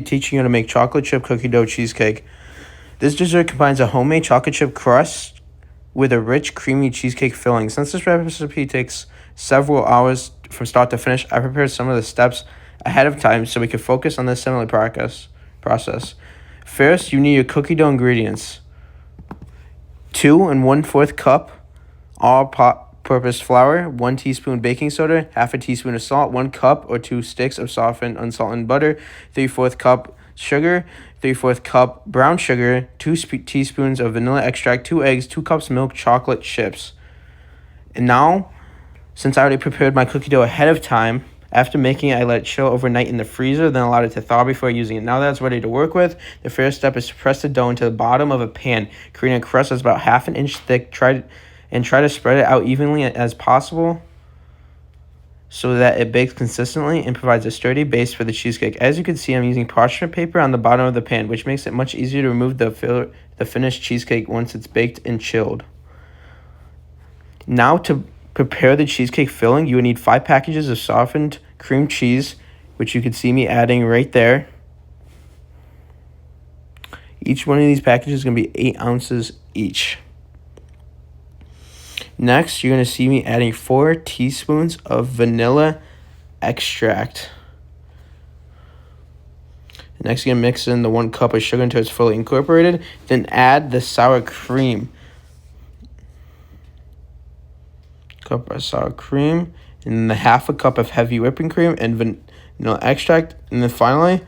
Teaching you how to make chocolate chip cookie dough cheesecake. This dessert combines a homemade chocolate chip crust with a rich, creamy cheesecake filling. Since this recipe takes several hours from start to finish, I prepared some of the steps ahead of time so we could focus on this similar process. First, you need your cookie dough ingredients. 2 1/4 cup all-purpose flour, 1 teaspoon baking soda, half a teaspoon of salt, 1 cup or 2 sticks of softened unsalted butter, 3/4 cup sugar, 3/4 cup brown sugar, 2 teaspoons of vanilla extract, 2 eggs, 2 cups milk, chocolate chips. And now, since I already prepared my cookie dough ahead of time, after making it, I let it chill overnight in the freezer, then allowed it to thaw before using it. Now that it's ready to work with, the first step is to press the dough into the bottom of a pan, creating a crust that's about half an inch thick. Try to spread it out evenly as possible so that it bakes consistently and provides a sturdy base for the cheesecake. As you can see, I'm using parchment paper on the bottom of the pan, which makes it much easier to remove the finished cheesecake once it's baked and chilled. Now to prepare the cheesecake filling, you would need 5 packages of softened cream cheese, which you can see me adding right there. Each one of these packages is going to be 8 ounces each. Next, you're going to see me adding 4 teaspoons of vanilla extract. Next, you're going to mix in the 1 cup of sugar until it's fully incorporated. Then add the sour cream. Cup of sour cream, and then the half a cup of heavy whipping cream and vanilla extract. And then finally,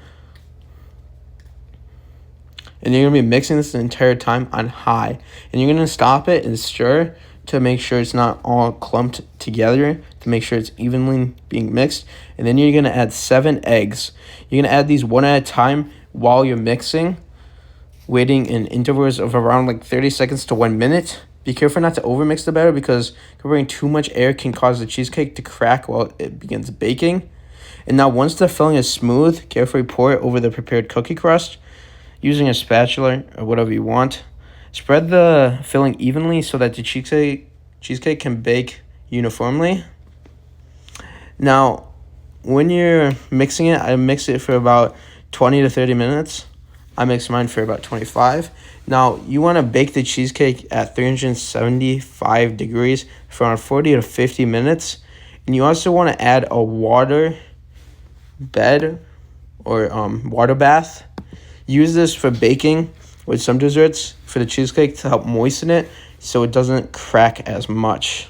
and you're going to be mixing this the entire time on high. And you're going to stop it and stir to make sure it's not all clumped together, to make sure it's evenly being mixed. And then you're going to add 7 eggs. You're going to add these one at a time while you're mixing, waiting in intervals of around like 30 seconds to 1 minute. Be careful not to overmix the batter because covering too much air can cause the cheesecake to crack while it begins baking. And now once the filling is smooth, carefully pour it over the prepared cookie crust using a spatula or whatever you want. Spread the filling evenly so that the cheesecake can bake uniformly. Now, when you're mixing it, I mix it for about 20 to 30 minutes. I mix mine for about 25. Now, you want to bake the cheesecake at 375 degrees for around 40 to 50 minutes. And you also want to add a water bed or water bath. Use this for baking with some desserts for the cheesecake to help moisten it so it doesn't crack as much.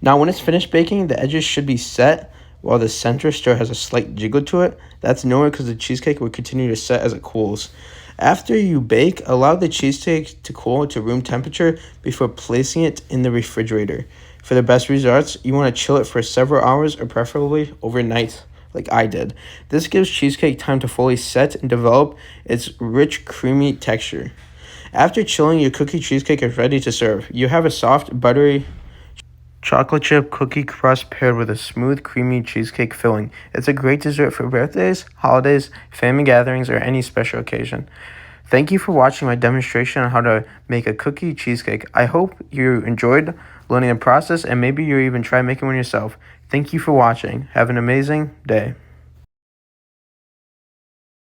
Now, when it's finished baking, the edges should be set while the center still has a slight jiggle to it. That's normal because the cheesecake will continue to set as it cools. After you bake, allow the cheesecake to cool to room temperature before placing it in the refrigerator. For the best results, you want to chill it for several hours or preferably overnight like I did. This gives cheesecake time to fully set and develop its rich, creamy texture. After chilling, your cookie cheesecake is ready to serve. You have a soft, buttery chocolate chip cookie crust paired with a smooth, creamy cheesecake filling. It's a great dessert for birthdays, holidays, family gatherings, or any special occasion. Thank you for watching my demonstration on how to make a cookie cheesecake. I hope you enjoyed learning the process and maybe you'll even try making one yourself. Thank you for watching. Have an amazing day.